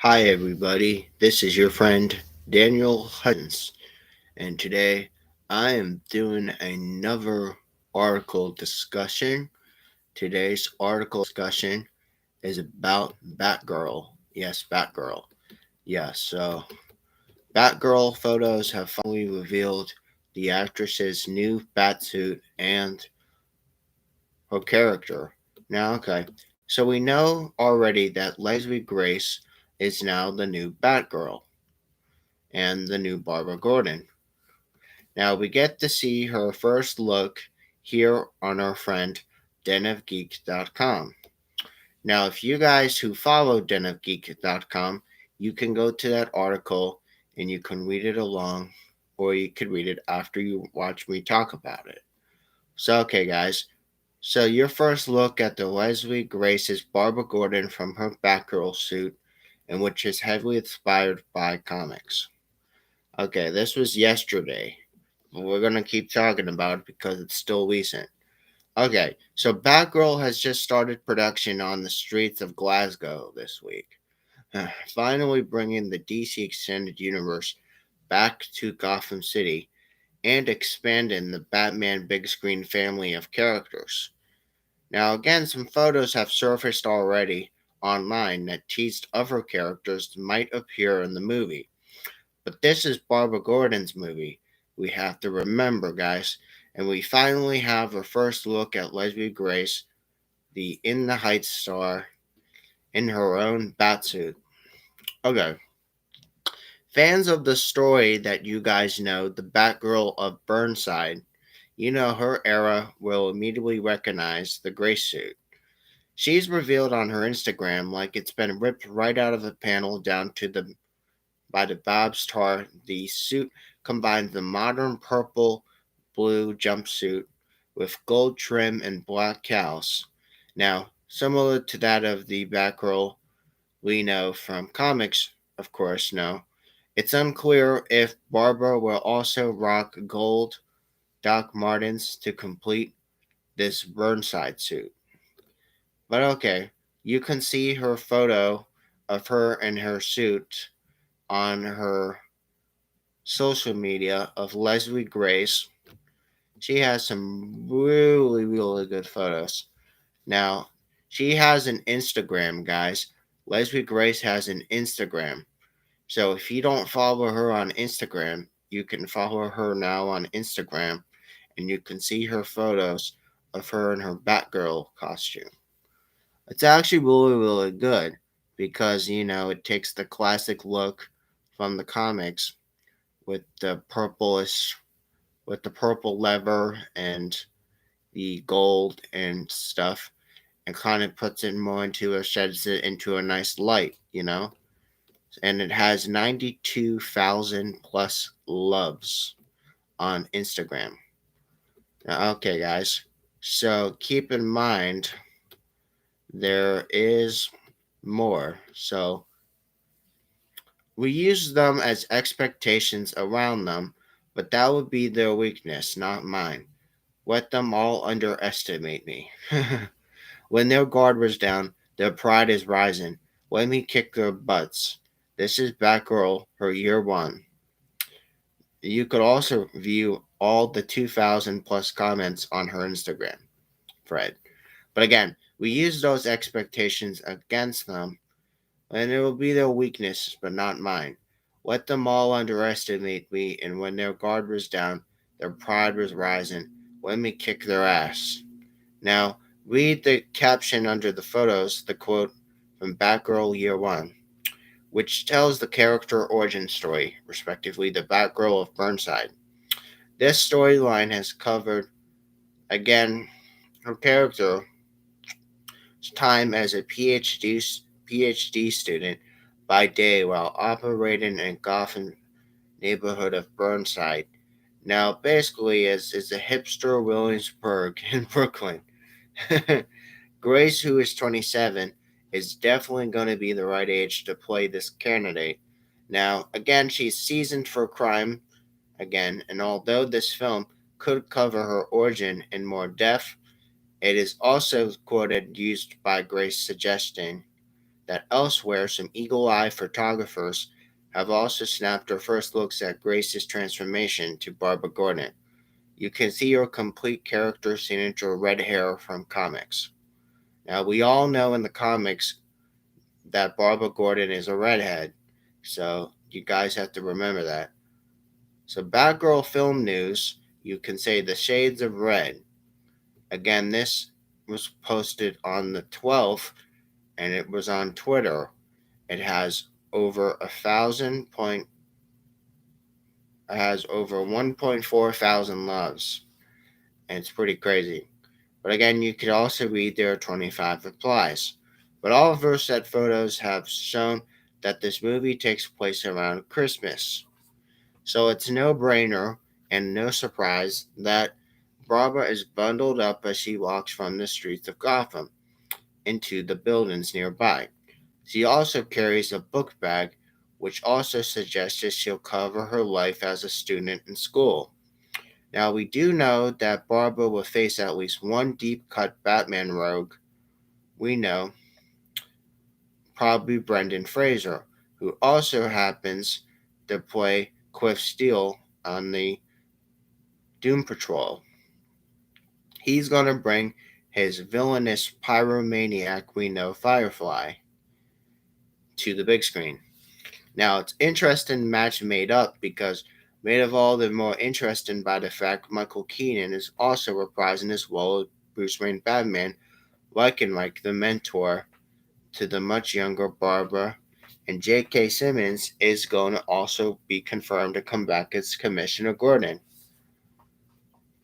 Hi, everybody. This is your friend Daniel Hudgens, and today I am doing another article discussion. Today's article discussion is about Batgirl. Yes, Batgirl. Yes, so Batgirl photos have finally revealed the actress's new Batsuit and her character. Now, okay, so we know already that Leslie Grace is now the new Batgirl and the new Barbara Gordon. Now we get to see her first look here on our friend denofgeek.com. Now, if you guys who follow denofgeek.com, you can go to that article and you can read it along, or you could read it after you watch me talk about it. So, okay, guys. So, your first look at the Leslie Grace's Barbara Gordon from her Batgirl suit, and which is heavily inspired by comics. Okay, this was yesterday. But we're gonna keep talking about it because it's still recent. Okay, so Batgirl has just started production on the streets of Glasgow this week, finally bringing the DC Extended Universe back to Gotham City and expanding the Batman big screen family of characters. Now, again, some photos have surfaced already online that teased other characters might appear in the movie. But this is Barbara Gordon's movie. We have to remember, guys. And we finally have our first look at Leslie Grace, the In the Heights star, in her own batsuit. Okay. Fans of the story that you guys know, the Batgirl of Burnside, you know her era will immediately recognize the Grace suit. She's revealed on her Instagram like it's been ripped right out of the panel down to the by the Bob's Tar. The suit combines the modern purple blue jumpsuit with gold trim and black cows. Now, similar to that of the Batgirl we know from comics, of course, no. It's unclear if Barbara will also rock gold Doc Martens to complete this Burnside suit. But okay, you can see her photo of her in her suit on her social media of Leslie Grace. She has some really, really good photos. Now, she has an Instagram, guys. Leslie Grace has an Instagram. So if you don't follow her on Instagram, you can follow her now on Instagram and you can see her photos of her in her Batgirl costume. It's actually really, really good because, it takes the classic look from the comics with the purple leather and the gold and stuff, and kind of puts it more into a sheds it into a nice light. And it has 92,000 plus loves on Instagram. Now, okay, guys. So keep in mind there is more. So we use them as expectations around them, but that would be their weakness, not mine. Let them all underestimate me. When their guard was down, their pride is rising. Let me kick their butts. This is Batgirl, her year one. You could also view all the 2,000 plus comments on her Instagram thread. But again, we use those expectations against them, and it will be their weakness, but not mine. Let them all underestimate me, and when their guard was down, their pride was rising. Let me kick their ass. Now, read the caption under the photos, the quote from Batgirl Year 1, which tells the character origin story, respectively, the Batgirl of Burnside. This storyline has covered, again, her character's time as a PhD student by day while operating in Gotham neighborhood of Burnside. Now, basically, is a hipster Williamsburg in Brooklyn. Grace, who is 27, is definitely going to be the right age to play this candidate. Now, again, she's seasoned for crime, again, and although this film could cover her origin in more depth, it is also quoted used by Grace suggesting that elsewhere some eagle eye photographers have also snapped their first looks at Grace's transformation to Barbara Gordon. You can see her complete character signature red hair from comics. Now, we all know in the comics that Barbara Gordon is a redhead, so you guys have to remember that. So, Batgirl film news, you can say the shades of red. Again, this was posted on the 12th and it was on Twitter. It has over a thousand point it has over 1.4 thousand loves, and it's pretty crazy. But again, you could also read there are 25 replies. But all of those set photos have shown that this movie takes place around Christmas. So it's no brainer and no surprise that Barbara is bundled up as she walks from the streets of Gotham into the buildings nearby. She also carries a book bag, which also suggests that she'll cover her life as a student in school. Now, we do know that Barbara will face at least one deep cut Batman rogue we know, probably Brendan Fraser, who also happens to play Cliff Steele on the Doom Patrol. He's going to bring his villainous pyromaniac we know, Firefly, to the big screen. Now, it's interesting match made up because made of all the more interesting by the fact Michael Keaton is also reprising his role as Bruce Wayne Batman, like the mentor to the much younger Barbara, and J.K. Simmons is going to also be confirmed to come back as Commissioner Gordon.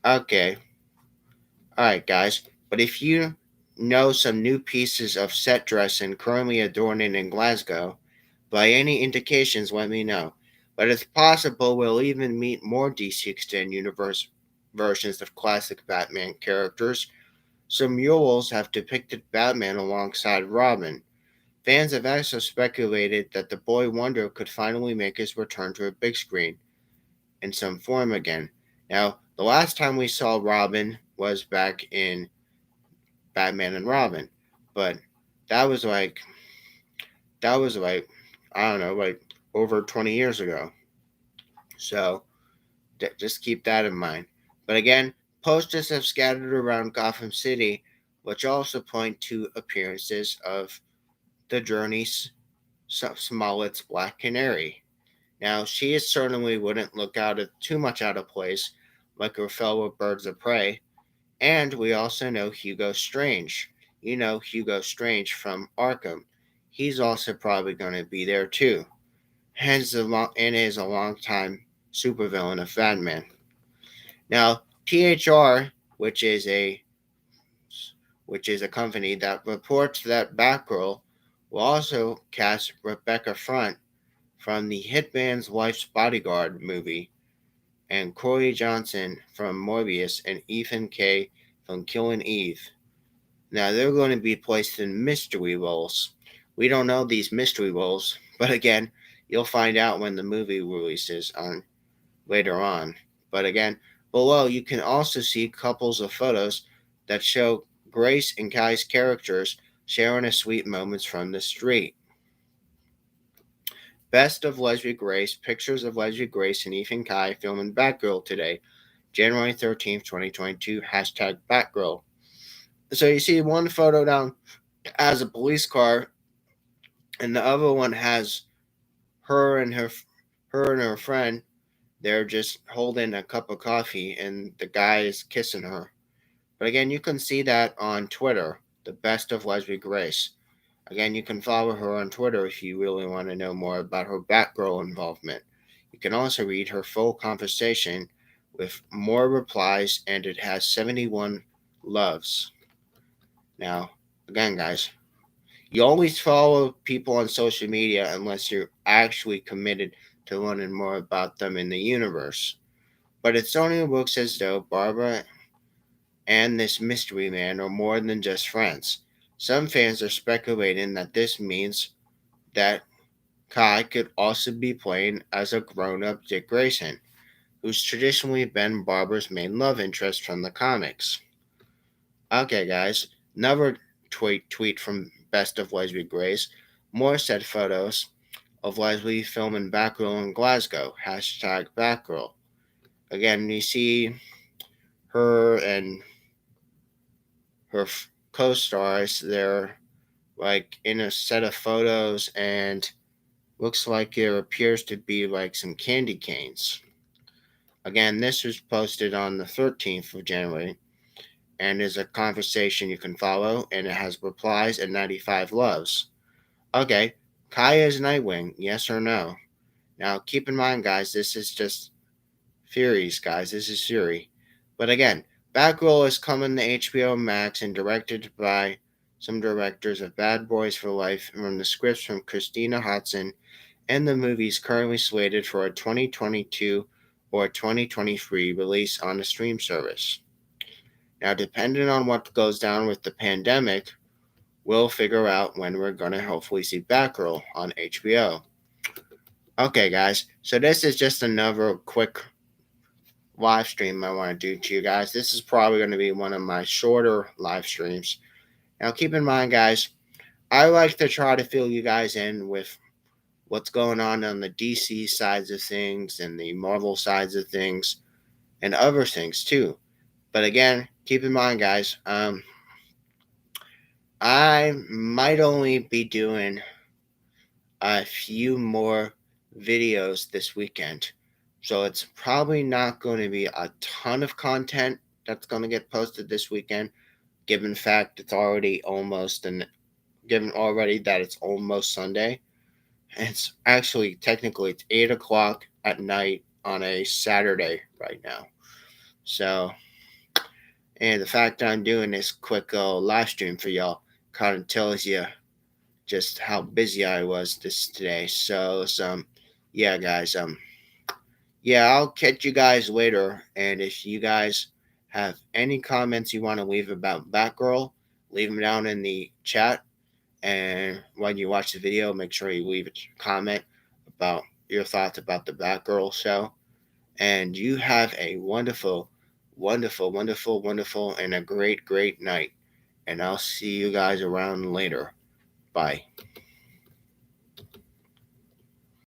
Okay, alright, guys, but if you know some new pieces of set dressing currently adorning in Glasgow, by any indications, let me know. But it's possible we'll even meet more DC Extended Universe versions of classic Batman characters. Some murals have depicted Batman alongside Robin. Fans have also speculated that the Boy Wonder could finally make his return to a big screen in some form again. Now, the last time we saw Robin was back in Batman and Robin, but that was like that was like I don't know, like over 20 years ago. So just keep that in mind. But again, posters have scattered around Gotham City, which also point to appearances of the Journey's Smollett's Black Canary. Now, she certainly wouldn't look too much out of place, like her fellow birds of prey. And we also know Hugo Strange. You know Hugo Strange from Arkham. He's also probably going to be there too. And is a longtime supervillain of Batman. Now, THR, which is a company that reports that Batgirl will also cast Rebecca Front from the Hitman's Wife's Bodyguard movie, and Corey Johnson from Morbius, and Ethan Kay from Killing Eve. Now they're going to be placed in mystery roles. We don't know these mystery roles, but again, you'll find out when the movie releases on later on. But again, below you can also see couples of photos that show Grace and Kai's characters sharing a sweet moments from the street. Best of Leslie Grace, pictures of Leslie Grace and Ethan Kai filming Batgirl today, January 13th, 2022, hashtag Batgirl. So you see one photo down has a police car, and the other one has her and her friend. They're just holding a cup of coffee, and the guy is kissing her. But again, you can see that on Twitter, the best of Leslie Grace. Again, you can follow her on Twitter if you really want to know more about her Batgirl involvement. You can also read her full conversation with more replies, and it has 71 loves. Now, again, guys, you always follow people on social media unless you're actually committed to learning more about them in the universe. But it certainly looks as though Barbara and this mystery man are more than just friends. Some fans are speculating that this means that Kai could also be playing as a grown up Dick Grayson, who's traditionally been Barbara's main love interest from the comics. Okay, guys, another tweet from Best of Leslie Grace. More said photos of Leslie filming Batgirl in Glasgow. Hashtag Batgirl. Again, you see her and her co-stars. They're like in a set of photos, and looks like there appears to be like some candy canes. Again, this was posted on the 13th of January and is a conversation you can follow, and it has replies and 95 loves. Okay, Kaya's Nightwing, yes or no? Now, keep in mind, guys, this is just theories, guys. This is theory. But again, Batgirl is coming to HBO Max and directed by some directors of Bad Boys for Life from the scripts from Christina Hodson, and the movie is currently slated for a 2022 or 2023 release on a stream service. Now, depending on what goes down with the pandemic, we'll figure out when we're going to hopefully see Batgirl on HBO. Okay, guys, so this is just another quick live stream I want to do to you guys. This is probably going to be one of my shorter live streams. Now, keep in mind, guys, I like to try to fill you guys in with what's going on the DC sides of things and the Marvel sides of things and other things too. But again, keep in mind, guys, I might only be doing a few more videos this weekend. So it's probably not going to be a ton of content that's going to get posted this weekend, given fact it's already almost and given already that it's almost Sunday. It's actually technically it's 8 o'clock at night on a Saturday right now. So, and the fact that I'm doing this quick live stream for y'all kind of tells you just how busy I was this today. So, yeah, guys, yeah, I'll catch you guys later. And if you guys have any comments you want to leave about Batgirl, leave them down in the chat. And when you watch the video, make sure you leave a comment about your thoughts about the Batgirl show. And you have a wonderful, wonderful, wonderful, wonderful, and a great, great night. And I'll see you guys around later. Bye.